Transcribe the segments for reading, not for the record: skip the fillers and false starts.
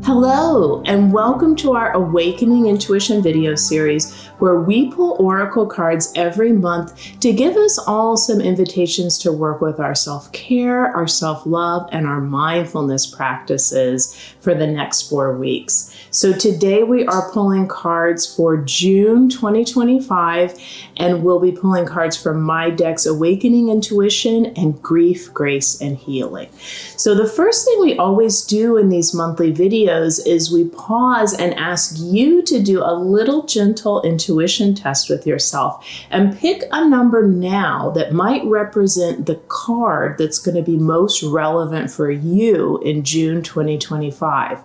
Hello, and welcome to our Awakening Intuition video series, where we pull oracle cards every month to give us all some invitations to work with our self-care, our self-love, and our mindfulness practices for the next 4 weeks. So today we are pulling cards for June 2025, and we'll be pulling cards from my decks Awakening Intuition and Grief, Grace, and Healing. So the first thing we always do in these monthly videos is we pause and ask you to do a little gentle intuition test with yourself and pick a number now that might represent the card that's going to be most relevant for you in June 2025.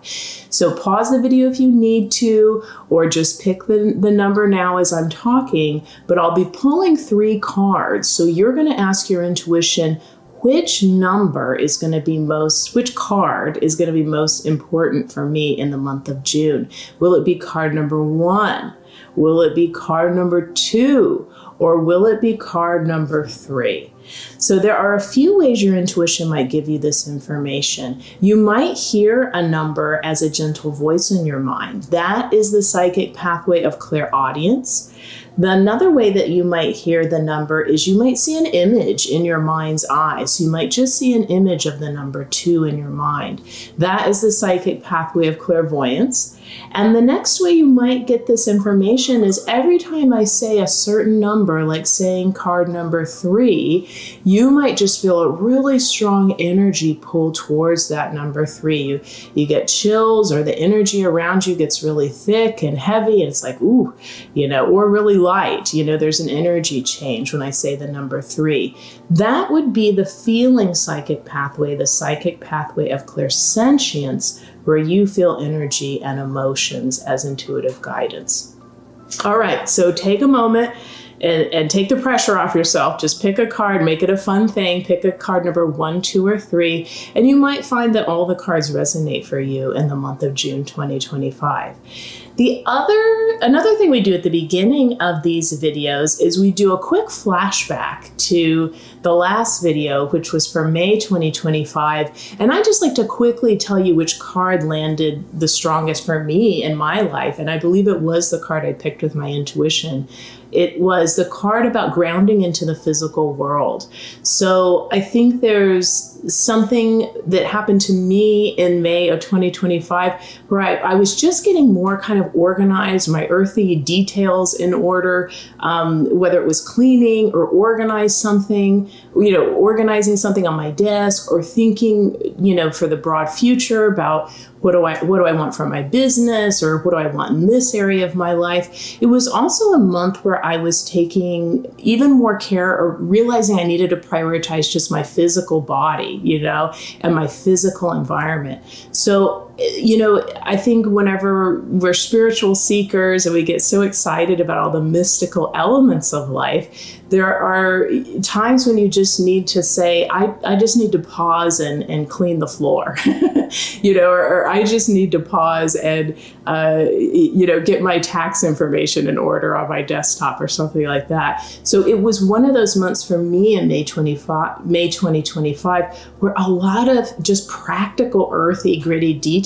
So pause the video if you need to, or just pick the number now as I'm talking, but I'll be pulling 3 cards. So you're going to ask your intuition, which card is going to be most important for me in the month of June? Will it be card number 1? Will it be card number 2? Or will it be card number 3? So there are a few ways your intuition might give you this information. You might hear a number as a gentle voice in your mind. That is the psychic pathway of clairaudience. Another way that you might hear the number is you might see an image in your mind's eye. So you might just see an image of the number 2 in your mind. That is the psychic pathway of clairvoyance. And the next way you might get this information is every time I say a certain number, like saying card number 3, you might just feel a really strong energy pull towards that number 3. You get chills, or the energy around you gets really thick and heavy, and it's like, ooh, or really light. There's an energy change when I say the number 3. That would be the feeling psychic pathway, the psychic pathway of clairsentience, where you feel energy and emotions as intuitive guidance. All right, so take a moment and take the pressure off yourself. Just pick a card, make it a fun thing. Pick a card number 1, 2, or 3, and you might find that all the cards resonate for you in the month of June 2025. Another thing we do at the beginning of these videos is we do a quick flashback to the last video, which was for May 2025. And I just like to quickly tell you which card landed the strongest for me in my life. And I believe it was the card I picked with my intuition. It was the card about grounding into the physical world. So I think there's something that happened to me in May of 2025 where I was just getting more kind of organized, my earthy details in order, whether it was cleaning or organizing something on my desk, or thinking, for the broad future about what do I want from my business, or what do I want in this area of my life. It was also a month where I was taking even more care, or realizing I needed to prioritize just my physical body, and my physical environment. So, I think whenever we're spiritual seekers and we get so excited about all the mystical elements of life, there are times when you just need to say, I just need to pause and clean the floor, or I just need to pause and, get my tax information in order on my desktop or something like that. So it was one of those months for me in May 2025, where a lot of just practical, earthy, gritty details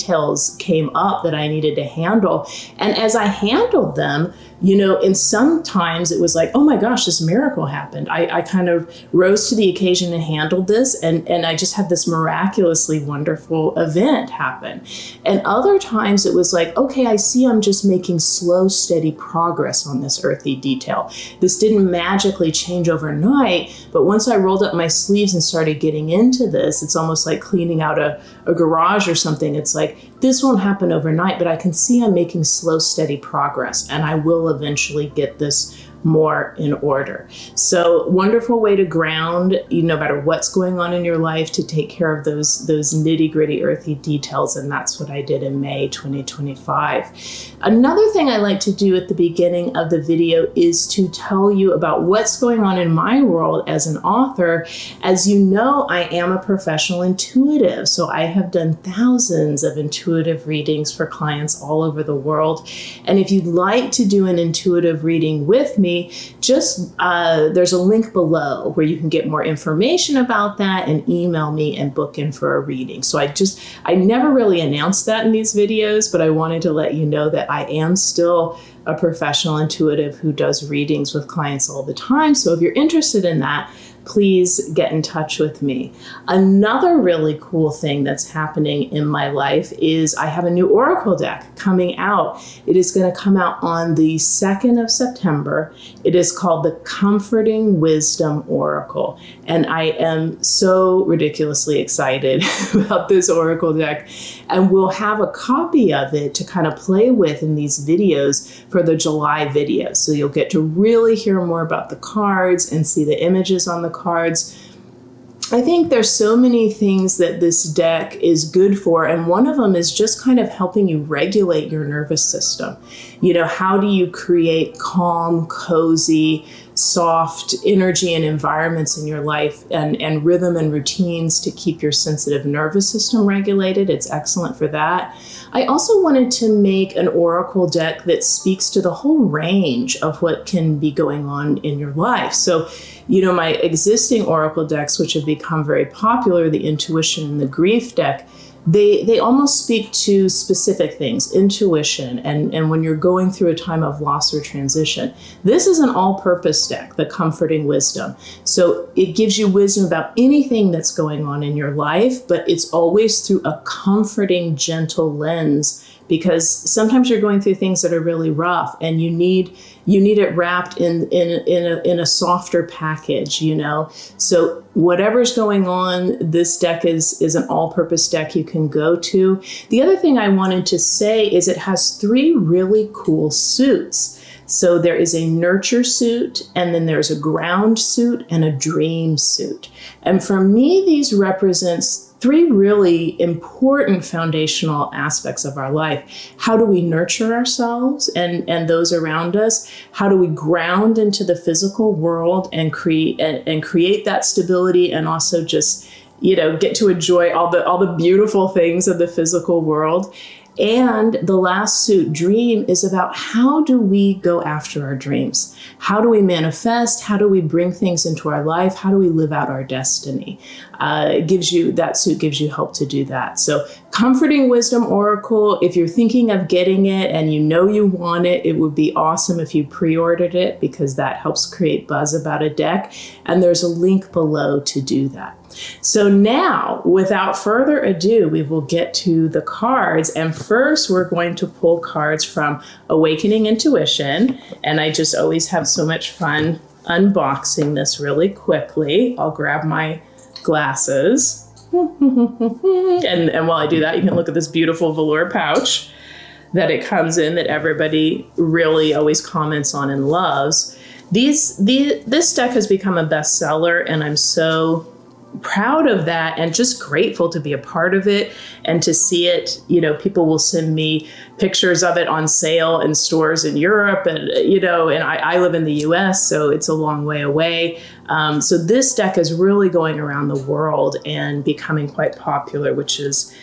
came up that I needed to handle. And as I handled them, and sometimes it was like, oh my gosh, this miracle happened. I kind of rose to the occasion and handled this, and I just had this miraculously wonderful event happen. And other times it was like, okay, I see I'm just making slow, steady progress on this earthy detail. This didn't magically change overnight, but once I rolled up my sleeves and started getting into this, it's almost like cleaning out a garage or something. It's like, this won't happen overnight, but I can see I'm making slow, steady progress, and I will eventually get this more in order. So wonderful way to ground, no matter what's going on in your life, to take care of those nitty gritty earthy details. And that's what I did in May 2025. Another thing I like to do at the beginning of the video is to tell you about what's going on in my world as an author. As you know, I am a professional intuitive. So I have done thousands of intuitive readings for clients all over the world. And if you'd like to do an intuitive reading with me, me, just there's a link below where you can get more information about that and email me and book in for a reading. So I never really announced that in these videos, but I wanted to let you know that I am still a professional intuitive who does readings with clients all the time. So if you're interested in that, please get in touch with me. Another really cool thing that's happening in my life is I have a new Oracle deck coming out. It is going to come out on the 2nd of September. It is called the Comforting Wisdom Oracle. And I am so ridiculously excited about this Oracle deck. And we'll have a copy of it to kind of play with in these videos for the July video. So you'll get to really hear more about the cards and see the images on the cards. I think there's so many things that this deck is good for, and one of them is just kind of helping you regulate your nervous system. You know, how do you create calm, cozy, soft energy and environments in your life, and rhythm and routines to keep your sensitive nervous system regulated? It's excellent for that. I also wanted to make an Oracle deck that speaks to the whole range of what can be going on in your life. So, you know, my existing Oracle decks, which have become very popular, the Intuition and the Grief deck, they almost speak to specific things, intuition, and when you're going through a time of loss or transition. This is an all-purpose deck, the Comforting Wisdom. So it gives you wisdom about anything that's going on in your life, but it's always through a comforting, gentle lens, because sometimes you're going through things that are really rough and you need it wrapped in a softer package, you know? So whatever's going on, this deck is an all-purpose deck you can go to. The other thing I wanted to say is it has 3 really cool suits. So there is a nurture suit, and then there's a ground suit and a dream suit. And for me, these represents 3 really important foundational aspects of our life. How do we nurture ourselves and those around us? How do we ground into the physical world and create that stability, and also just, you know, get to enjoy all the beautiful things of the physical world? And the last suit, dream, is about how do we go after our dreams? How do we manifest? How do we bring things into our life? How do we live out our destiny? That suit gives you help to do that. So Comforting Wisdom Oracle, if you're thinking of getting it and you know you want it, it would be awesome if you pre-ordered it, because that helps create buzz about a deck. And there's a link below to do that. So now, without further ado, we will get to the cards. And first, we're going to pull cards from Awakening Intuition. And I just always have so much fun unboxing this really quickly. I'll grab my glasses. and while I do that, you can look at this beautiful velour pouch that it comes in, that everybody really always comments on and loves. This deck has become a bestseller, and I'm so proud of that and just grateful to be a part of it and to see it. You know, people will send me pictures of it on sale in stores in Europe, and you know, and I live in the US, so it's a long way away. So this deck is really going around the world and becoming quite popular, which is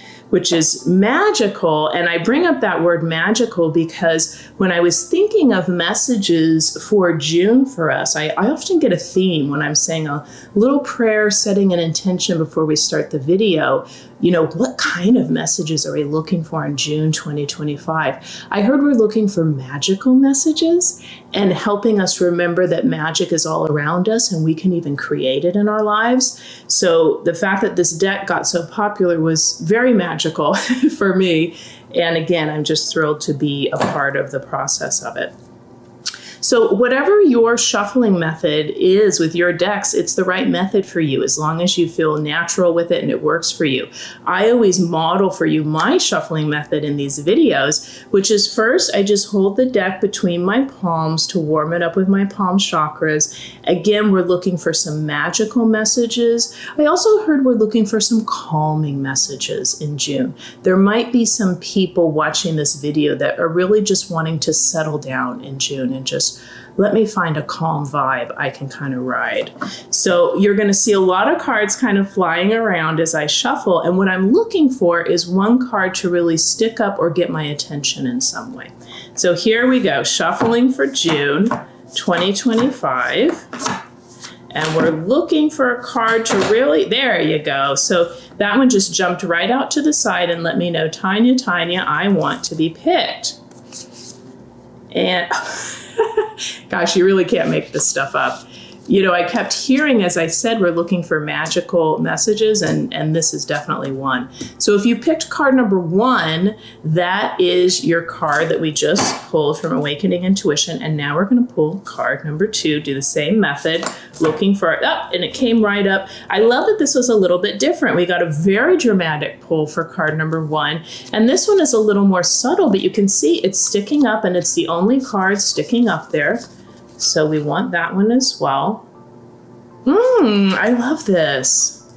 magical. And I bring up that word magical because when I was thinking of messages for June for us, I often get a theme when I'm saying a little prayer, setting an intention before we start the video. You know, what kind of messages are we looking for in June 2025? I heard we're looking for magical messages and helping us remember that magic is all around us and we can even create it in our lives. So the fact that this deck got so popular was very magical for me. And again, I'm just thrilled to be a part of the process of it. So whatever your shuffling method is with your decks, it's the right method for you as long as you feel natural with it and it works for you. I always model for you my shuffling method in these videos, which is first I just hold the deck between my palms to warm it up with my palm chakras. Again, we're looking for some magical messages. I also heard we're looking for some calming messages in June. There might be some people watching this video that are really just wanting to settle down in June and just let me find a calm vibe I can kind of ride. So you're going to see a lot of cards kind of flying around as I shuffle. And what I'm looking for is one card to really stick up or get my attention in some way. So here we go, shuffling for June 2025. And we're looking for a card to really, there you go. So that one just jumped right out to the side and let me know, Tanya, I want to be picked. And gosh, you really can't make this stuff up. You know, I kept hearing, as I said, we're looking for magical messages, and this is definitely one. So if you picked card number 1, that is your card that we just pulled from Awakening Intuition. And now we're going to pull card number 2, do the same method, looking for it up, and it came right up. I love that this was a little bit different. We got a very dramatic pull for card number 1, and this one is a little more subtle, but you can see it's sticking up, and it's the only card sticking up there. So we want that one as well. I love this.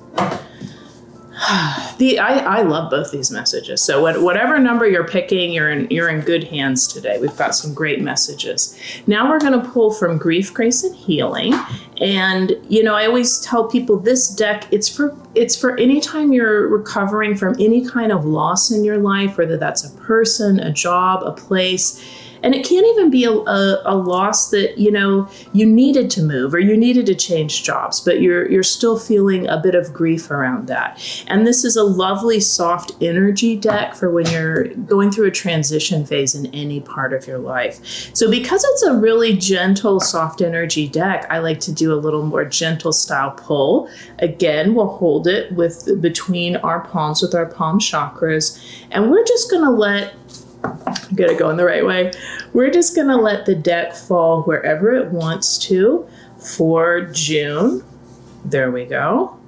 I love both these messages. So whatever number you're picking, you're in good hands today. We've got some great messages. Now we're going to pull from Grief, Grace, and Healing. And you know, I always tell people this deck, it's for any time you're recovering from any kind of loss in your life, whether that's a person, a job, a place. And it can't even be a loss that, you know, you needed to move or you needed to change jobs, but you're still feeling a bit of grief around that. And this is a lovely soft energy deck for when you're going through a transition phase in any part of your life. So because it's a really gentle, soft energy deck, I like to do a little more gentle style pull. Again, we'll hold it between our palms with our palm chakras, and we're just going to let Get it going the right way. We're just going to let the deck fall wherever it wants to for June. There we go.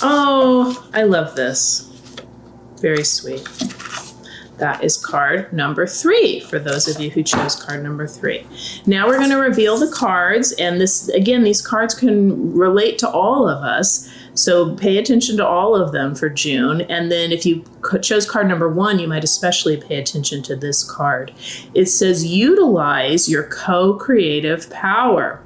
Oh, I love this. Very sweet. That is card number 3 for those of you who chose card number 3. Now we're going to reveal the cards, and this, again, these cards can relate to all of us. So pay attention to all of them for June. And then if you chose card number 1, you might especially pay attention to this card. It says, utilize your co-creative power.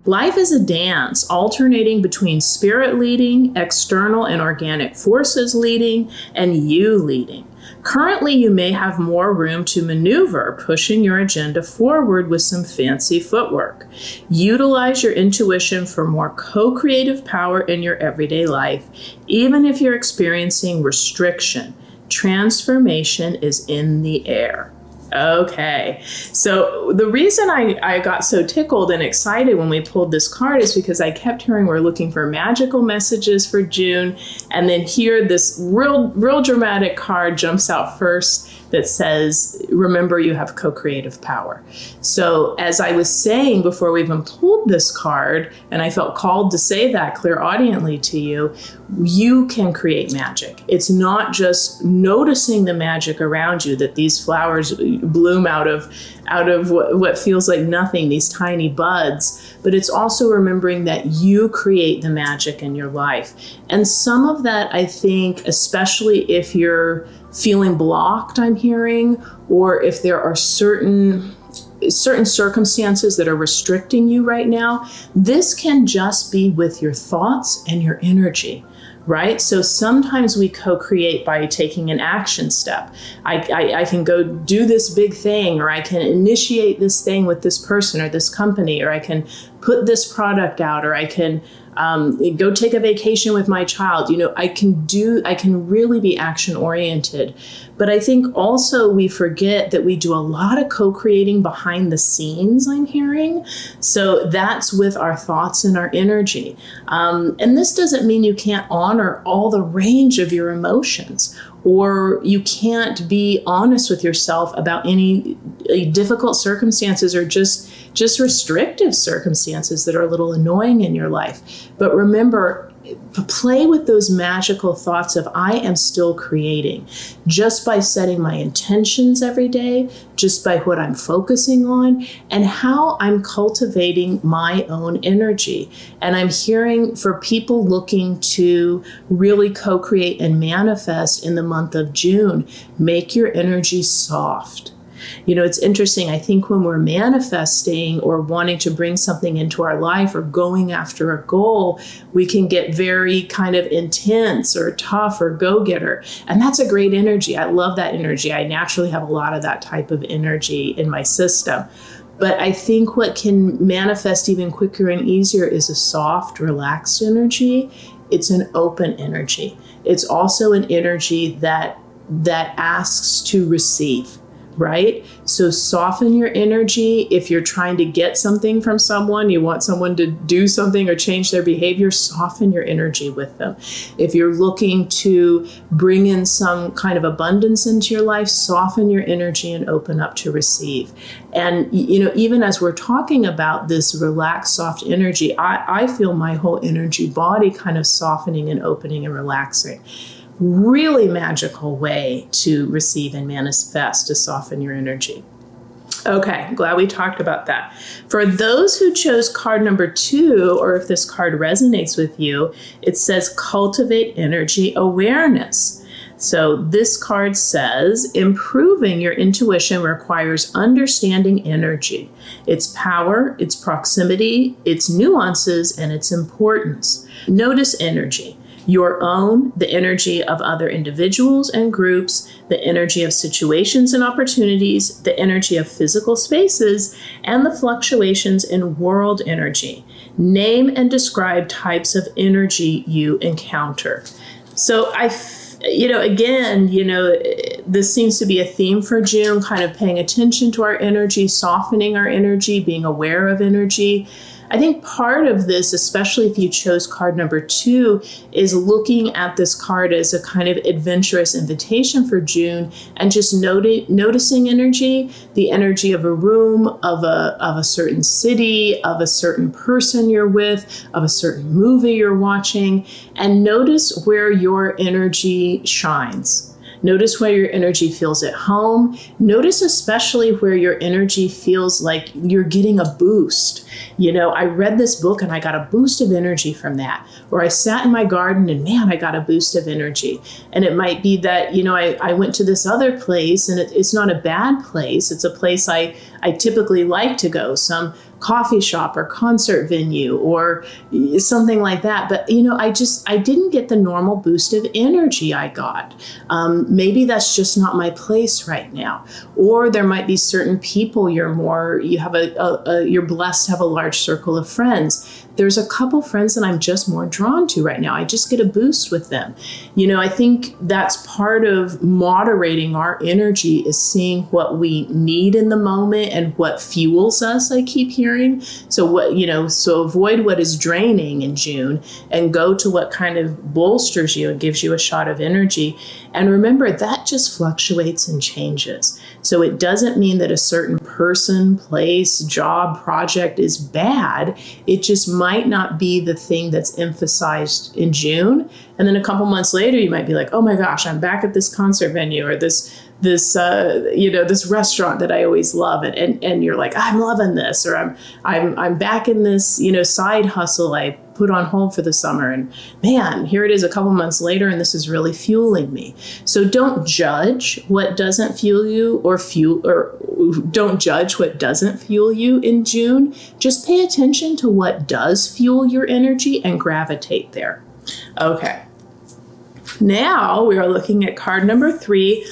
Life is a dance, alternating between spirit leading, external and organic forces leading, and you leading. Currently, you may have more room to maneuver, pushing your agenda forward with some fancy footwork. Utilize your intuition for more co-creative power in your everyday life, even if you're experiencing restriction. Transformation is in the air. Okay, so the reason I got so tickled and excited when we pulled this card is because I kept hearing we're looking for magical messages for June, and then here this real dramatic card jumps out first that says, remember you have co-creative power. So as I was saying before we even pulled this card, and I felt called to say that clairaudiently to you, you can create magic. It's not just noticing the magic around you, that these flowers bloom out of what feels like nothing, these tiny buds, but it's also remembering that you create the magic in your life. And some of that, I think, especially if you're feeling blocked, I'm hearing, or if there are certain circumstances that are restricting you right now, this can just be with your thoughts and your energy. Right? So sometimes we co-create by taking an action step. I can go do this big thing, or I can initiate this thing with this person or this company, or I can put this product out, or I can go take a vacation with my child. You know, I can really be action oriented. But I think also we forget that we do a lot of co-creating behind the scenes, I'm hearing. So that's with our thoughts and our energy. And this doesn't mean you can't honor all the range of your emotions, or you can't be honest with yourself about any difficult circumstances or just restrictive circumstances that are a little annoying in your life. But remember, play with those magical thoughts of I am still creating, just by setting my intentions every day, just by what I'm focusing on and how I'm cultivating my own energy. And I'm hearing for people looking to really co-create and manifest in the month of June, make your energy soft. You know, it's interesting. I think when we're manifesting or wanting to bring something into our life or going after a goal, we can get very kind of intense or tough or go-getter. And that's a great energy. I love that energy. I naturally have a lot of that type of energy in my system. But I think what can manifest even quicker and easier is a soft, relaxed energy. It's an open energy. It's also an energy that asks to receive, right? So soften your energy. If you're trying to get something from someone, you want someone to do something or change their behavior, soften your energy with them. If you're looking to bring in some kind of abundance into your life, soften your energy and open up to receive. And, even as we're talking about this relaxed, soft energy, I feel my whole energy body kind of softening and opening and relaxing. Really magical way to receive and manifest, to soften your energy. Okay, glad we talked about that. For those who chose card number 2, or if this card resonates with you, it says cultivate energy awareness. So this card says improving your intuition requires understanding energy, its power, its proximity, its nuances, and its importance. Notice energy. Your own, the energy of other individuals and groups, the energy of situations and opportunities, the energy of physical spaces, and the fluctuations in world energy. Name and describe types of energy you encounter. So this seems to be a theme for June, kind of paying attention to our energy, softening our energy, being aware of energy. I think part of this, especially if you chose card number 2, is looking at this card as a kind of adventurous invitation for June and just noticing energy, the energy of a room, of a certain city, of a certain person you're with, of a certain movie you're watching, and notice where your energy shines. Notice where your energy feels at home. Notice especially where your energy feels like you're getting a boost. I read this book and I got a boost of energy from that. Or I sat in my garden and man, I got a boost of energy. And it might be that, I went to this other place and it's not a bad place. It's a place I typically like to go, some coffee shop or concert venue or something like that. But, I didn't get the normal boost of energy I got. Maybe that's just not my place right now. Or there might be certain people you're blessed to have a large circle of friends. There's a couple friends that I'm just more drawn to right now. I just get a boost with them. I think that's part of moderating our energy is seeing what we need in the moment and what fuels us, I keep hearing. So avoid what is draining in June and go to what kind of bolsters you and gives you a shot of energy. And remember, that just fluctuates and changes. So it doesn't mean that a certain person, place, job, project is bad. It just might not be the thing that's emphasized in June. And then a couple months later, you might be like, oh my gosh, I'm back at this concert venue or this restaurant that I always love. And you're like, I'm loving this, or I'm back in this, side hustle I put on hold for the summer. And man, here it is a couple months later, and this is really fueling me. So don't judge what doesn't fuel you or don't judge what doesn't fuel you in June. Just pay attention to what does fuel your energy and gravitate there. Okay. Now we are looking at card number 3.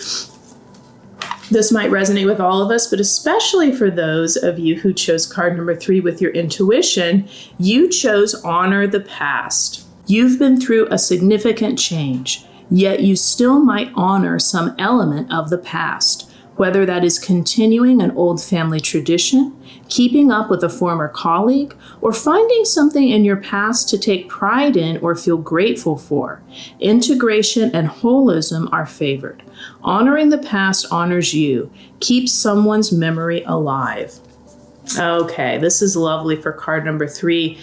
This might resonate with all of us, but especially for those of you who chose card number 3 with your intuition, you chose honor the past. You've been through a significant change, yet you still might honor some element of the past, whether that is continuing an old family tradition, keeping up with a former colleague, or finding something in your past to take pride in or feel grateful for. Integration and holism are favored. Honoring the past honors you, keeps someone's memory alive. Okay, this is lovely for card number 3.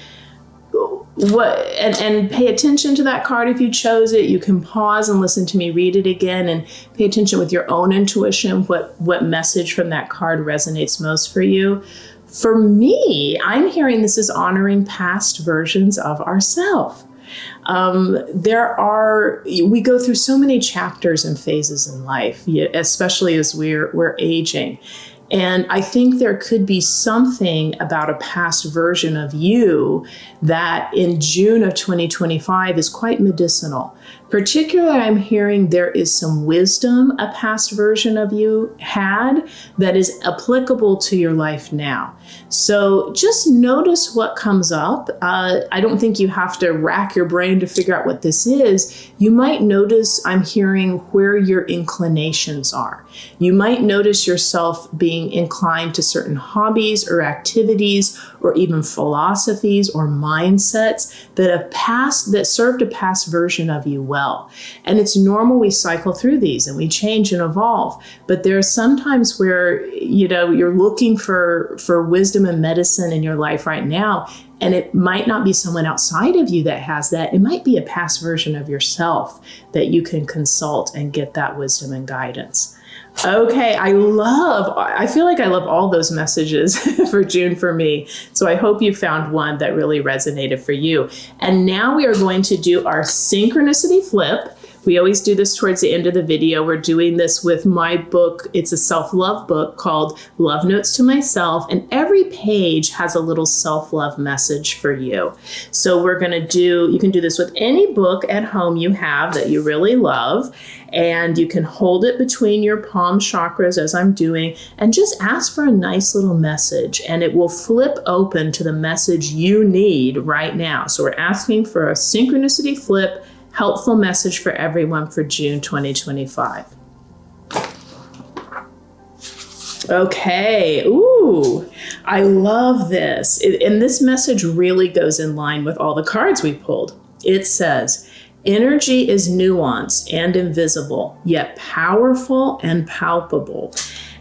And pay attention to that card if you chose it. You can pause and listen to me read it again and pay attention with your own intuition, what message from that card resonates most for you. For me, I'm hearing this is honoring past versions of ourselves. We go through so many chapters and phases in life, especially as we're aging. And I think there could be something about a past version of you that in June of 2025 is quite medicinal. Particularly, I'm hearing there is some wisdom a past version of you had that is applicable to your life now. So just notice what comes up. I don't think you have to rack your brain to figure out what this is. You might notice, I'm hearing, where your inclinations are. You might notice yourself being inclined to certain hobbies or activities or even philosophies or mindsets that served a past version of you well. And it's normal, we cycle through these and we change and evolve. But there are some times where, you're looking for wisdom and medicine in your life right now, and it might not be someone outside of you that has that. It might be a past version of yourself that you can consult and get that wisdom and guidance. Okay, I feel like I love all those messages for June for me. So I hope you found one that really resonated for you. And now we are going to do our Synchronicity Flip. We always do this towards the end of the video. We're doing this with my book. It's a self-love book called Love Notes to Myself, and every page has a little self-love message for you. So you can do this with any book at home you have that you really love, and you can hold it between your palm chakras as I'm doing, and just ask for a nice little message, and it will flip open to the message you need right now. So we're asking for a Synchronicity Flip helpful message for everyone for June 2025. Okay, ooh, I love this. And this message really goes in line with all the cards we pulled. It says, energy is nuanced and invisible, yet powerful and palpable.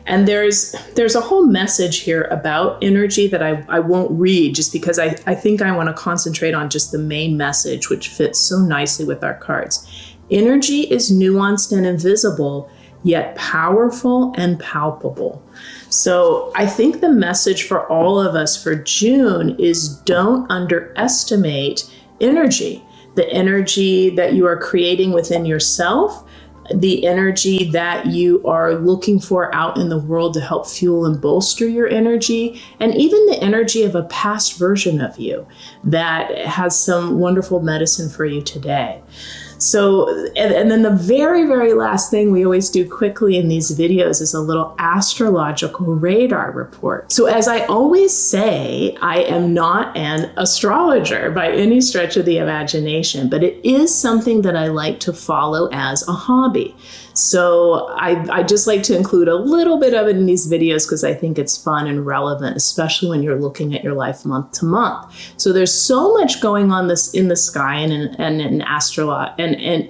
And there's a whole message here about energy that I won't read just because I think I want to concentrate on just the main message, which fits so nicely with our cards. Energy is nuanced and invisible, yet powerful and palpable. So I think the message for all of us for June is don't underestimate energy, the energy that you are creating within yourself, the energy that you are looking for out in the world to help fuel and bolster your energy, and even the energy of a past version of you that has some wonderful medicine for you today. So, and then the very, very last thing we always do quickly in these videos is a little astrological radar report. So as I always say, I am not an astrologer by any stretch of the imagination, but it is something that I like to follow as a hobby. So I just like to include a little bit of it in these videos because I think it's fun and relevant, especially when you're looking at your life month to month. So there's so much going on in the sky and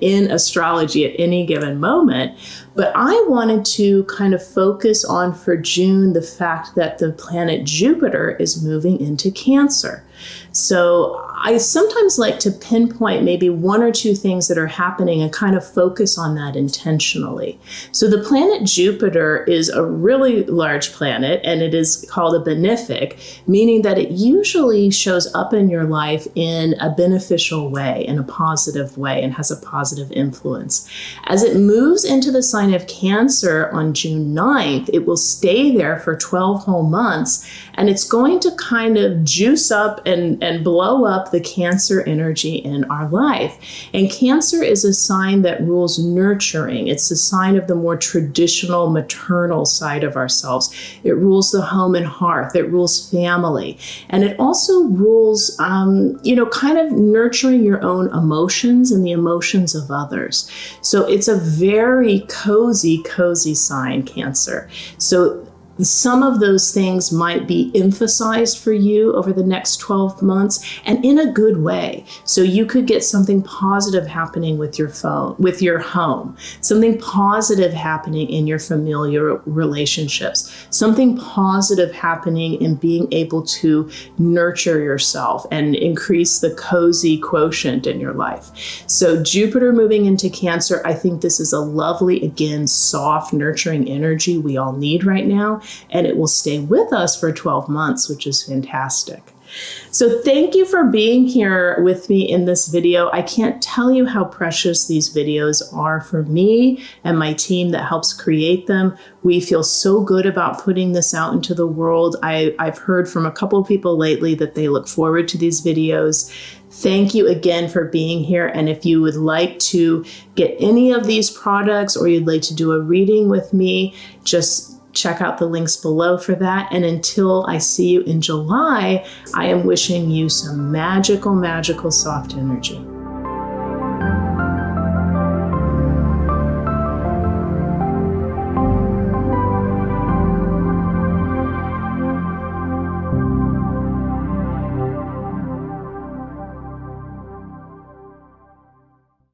in astrology at any given moment. But I wanted to kind of focus on for June the fact that the planet Jupiter is moving into Cancer. So I sometimes like to pinpoint maybe one or two things that are happening and kind of focus on that intentionally. So the planet Jupiter is a really large planet, and it is called a benefic, meaning that it usually shows up in your life in a beneficial way, in a positive way, and has a positive influence. As it moves into the sign of Cancer on June 9th, it will stay there for 12 whole months, and it's going to kind of juice up and blow up the Cancer energy in our life. And Cancer is a sign that rules nurturing. It's a sign of the more traditional maternal side of ourselves. It rules the home and hearth. It rules family. And it also rules, kind of nurturing your own emotions and the emotions of others. So it's a very cozy sign, Cancer. So some of those things might be emphasized for you over the next 12 months and in a good way. So you could get something positive happening with your home, something positive happening in your familiar relationships, something positive happening in being able to nurture yourself and increase the cozy quotient in your life. So Jupiter moving into Cancer, I think this is a lovely, again, soft, nurturing energy we all need right now. And it will stay with us for 12 months, which is fantastic. So thank you for being here with me in this video. I can't tell you how precious these videos are for me and my team that helps create them. We feel so good about putting this out into the world. I've heard from a couple of people lately that they look forward to these videos. Thank you again for being here. And if you would like to get any of these products or you'd like to do a reading with me, just check out the links below for that. And until I see you in July, I am wishing you some magical, magical soft energy.